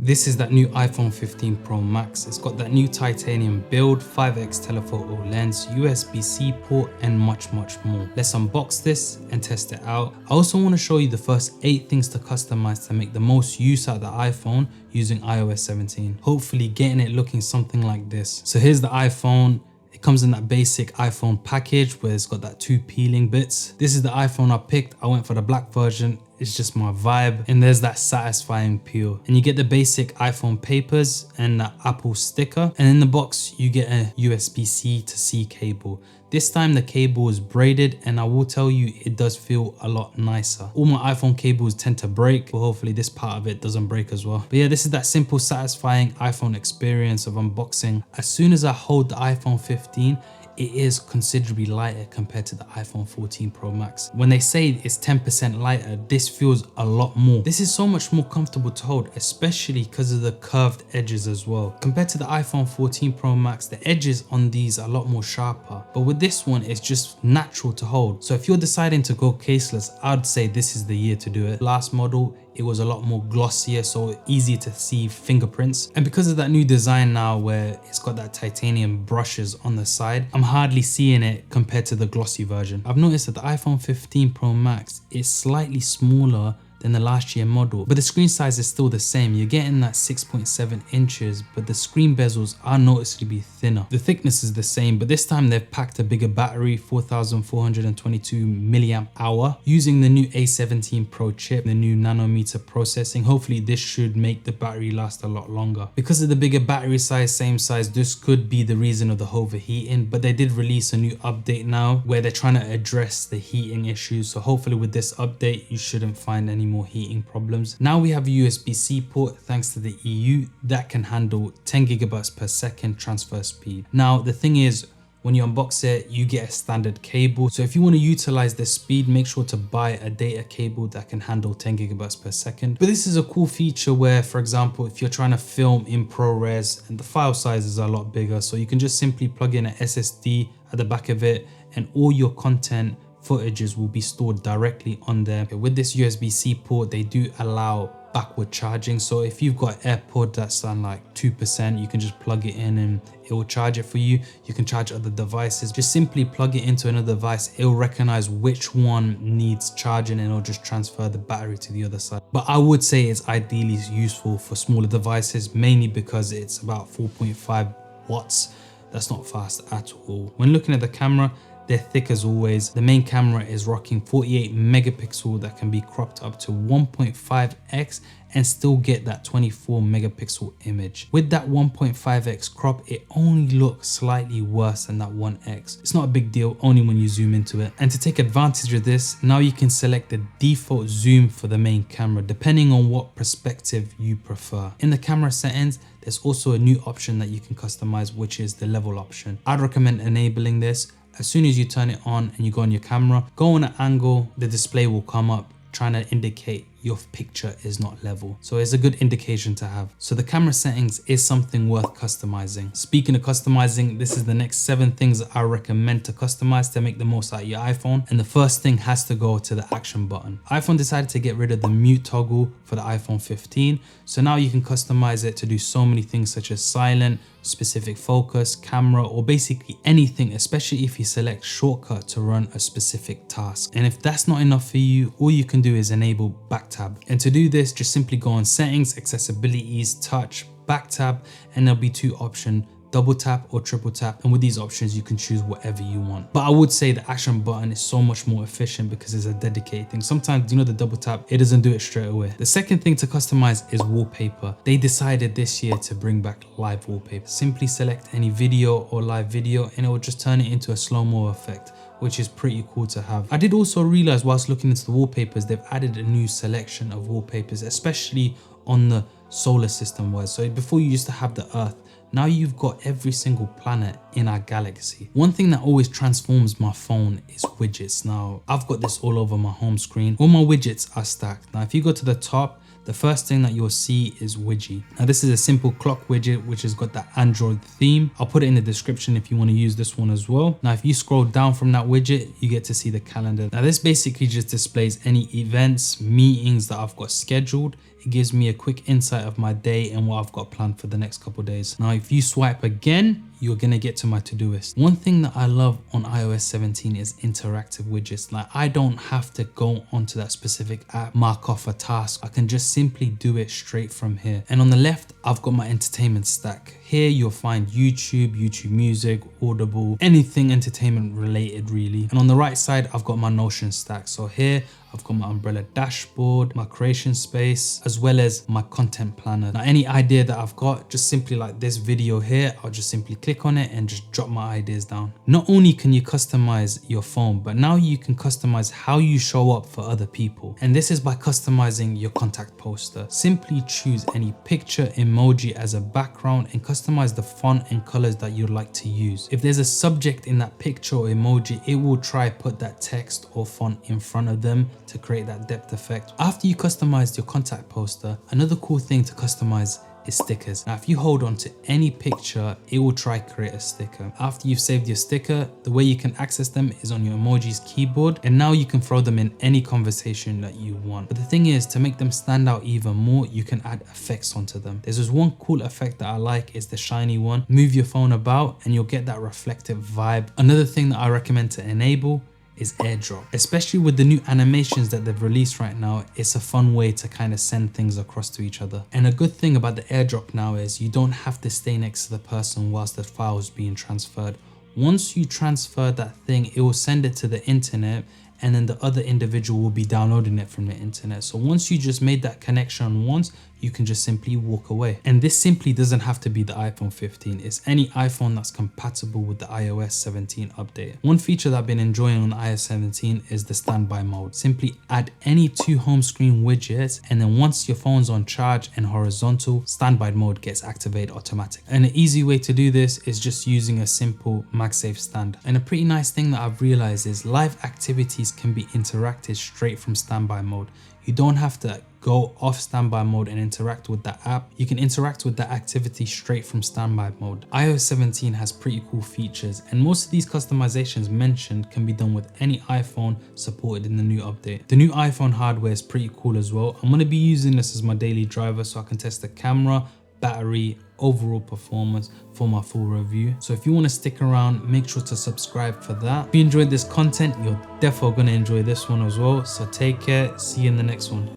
This is that new iPhone 15 Pro Max. It's got that new titanium build, 5x telephoto lens, USB-C port, and much more. Let's unbox this and test it out. I also want to show you the first 8 things to customize to make the most use out of the iPhone using iOS 17. Hopefully getting it looking something like this. So here's the iPhone. It comes in that basic iPhone package where it's got that 2 peeling bits. This is the iPhone I picked. I went for the black version. It's just my vibe, and there's that satisfying peel. And you get the basic iPhone papers and that Apple sticker, and in the box you get a USB-C to C cable. This time the cable is braided, and I will tell you it does feel a lot nicer. All my iPhone cables tend to break, but hopefully this part of it doesn't break as well. But yeah, this is that simple satisfying iPhone experience of unboxing. As soon as I hold the iPhone 15, it is considerably lighter compared to the iPhone 14 Pro Max. When they say it's 10% lighter, this feels a lot more. This is so much more comfortable to hold, especially because of the curved edges as well. Compared to the iPhone 14 Pro Max, the edges on these are a lot more sharper, but with this one, it's just natural to hold. So if you're deciding to go caseless, I'd say this is the year to do it. Last model, it was a lot more glossier, so easier to see fingerprints. And because of that new design now where it's got that titanium brushes on the side, I'm hardly seeing it compared to the glossy version. I've noticed that the iPhone 15 Pro Max is slightly smaller than the last year model, but the screen size is still the same. You're getting that 6.7 inches, but the screen bezels are noticeably thinner. The thickness is the same, but this time they've packed a bigger battery, 4422 milliamp hour, using the new A17 Pro chip, the new nanometer processing. Hopefully this should make the battery last a lot longer. Because of the bigger battery size, same size, this could be the reason of the overheating, but they did release a new update now where they're trying to address the heating issues. So hopefully with this update, you shouldn't find any more heating problems. Now we have a USB-C port thanks to the EU that can handle 10 gigabytes per second transfer speed. Now the thing is, when you unbox it, you get a standard cable. So if you want to utilize this speed, make sure to buy a data cable that can handle 10 gigabytes per second. But this is a cool feature where, for example, if you're trying to film in ProRes and the file sizes are a lot bigger, so you can just simply plug in an SSD at the back of it and all your content footages will be stored directly on there. With this USB-C port, they do allow backward charging. So if you've got AirPod that's on like 2%, you can just plug it in and it will charge it for you. You can charge other devices. Just simply plug it into another device. It will recognize which one needs charging and it'll just transfer the battery to the other side. But I would say it's ideally useful for smaller devices, mainly because it's about 4.5 watts. That's not fast at all. When looking at the camera, they're thick as always. The main camera is rocking 48 megapixel that can be cropped up to 1.5x and still get that 24 megapixel image. With that 1.5x crop, it only looks slightly worse than that 1x. It's not a big deal, only when you zoom into it. And to take advantage of this, now you can select the default zoom for the main camera, depending on what perspective you prefer. In the camera settings, there's also a new option that you can customize, which is the level option. I'd recommend enabling this. As soon as you turn it on and you go on your camera, go on an angle, the display will come up trying to indicate your picture is not level. So it's a good indication to have. So the camera settings is something worth customizing. Speaking of customizing, this is the next 7 things that I recommend to customize to make the most out of your iPhone. And the first thing has to go to the action button. iPhone decided to get rid of the mute toggle for the iPhone 15. So now you can customize it to do so many things such as silent, specific focus, camera, or basically anything, especially if you select shortcut to run a specific task. And if that's not enough for you, all you can do is enable back tab. And to do this, just simply go on settings, accessibilities, touch, back tab, and there'll be 2 options, double tap or triple tap, and with these options you can choose whatever you want. But I would say the action button is so much more efficient because it's a dedicated thing. Sometimes, you know, the double tap, it doesn't do it straight away. The second thing to customize is wallpaper. They decided this year to bring back live wallpaper. Simply select any video or live video and it will just turn it into a slow-mo effect, which is pretty cool to have. I did also realize whilst looking into the wallpapers, they've added a new selection of wallpapers, especially on the solar system wise. So before you used to have the Earth, now you've got every single planet in our galaxy. One thing that always transforms my phone is widgets. Now, I've got this all over my home screen. All my widgets are stacked. Now, if you go to the top, the first thing that you'll see is Widget. Now this is a simple clock widget which has got that Android theme. I'll put it in the description if you want to use this one as well. Now if you scroll down from that widget, you get to see the calendar. Now this basically just displays any events, meetings that I've got scheduled. It it gives me a quick insight of my day and what I've got planned for the next couple days. Now, if you swipe again, you're gonna get to my Todoist. One thing that I love on iOS 17 is interactive widgets. Like, I don't have to go onto that specific app, mark off a task. I can just simply do it straight from here. And on the left, I've got my entertainment stack. Here you'll find YouTube, YouTube Music, Audible, anything entertainment related really. And on the right side, I've got my Notion stack. So here I've got my umbrella dashboard, my creation space, as well as my content planner. Now, any idea that I've got, just simply like this video here, I'll just simply click on it and just drop my ideas down. Not only can you customize your phone, but now you can customize how you show up for other people. And this is by customizing your contact poster. Simply choose any picture, emoji as a background and customize the font and colors that you'd like to use. If there's a subject in that picture or emoji, it will try put that text or font in front of them to create that depth effect. After you customize your contact poster, another cool thing to customize is stickers. Now, if you hold on to any picture, it will try create a sticker. After you've saved your sticker, the way you can access them is on your emojis keyboard, and now you can throw them in any conversation that you want. But the thing is, to make them stand out even more, you can add effects onto them. There's this one cool effect that I like, is the shiny one. Move your phone about and you'll get that reflective vibe. Another thing that I recommend to enable is airdrop. Especially with the new animations that they've released right now, it's a fun way to kind of send things across to each other. And a good thing about the airdrop now is you don't have to stay next to the person whilst the file is being transferred. Once you transfer that thing, it will send it to the internet, and then the other individual will be downloading it from the internet. So once you just made that connection once, you can just simply walk away. And this simply doesn't have to be the iPhone 15. It's any iPhone that's compatible with the iOS 17 update. One feature that I've been enjoying on iOS 17 is the standby mode. Simply add any two home screen widgets, and then once your phone's on charge and horizontal, standby mode gets activated automatically. And an easy way to do this is just using a simple MagSafe stand. And a pretty nice thing that I've realized is live activities can be interacted straight from standby mode. You don't have to go off standby mode and interact with that app. You can interact with that activity straight from standby mode. iOS 17 has pretty cool features, and most of these customizations mentioned can be done with any iPhone supported in the new update. The new iPhone hardware is pretty cool as well. I'm going to be using this as my daily driver so I can test the camera, battery, overall performance for my full review. So if you want to stick around, make sure to subscribe for that. If you enjoyed this content, you're definitely going to enjoy this one as well. So take care, see you in the next one.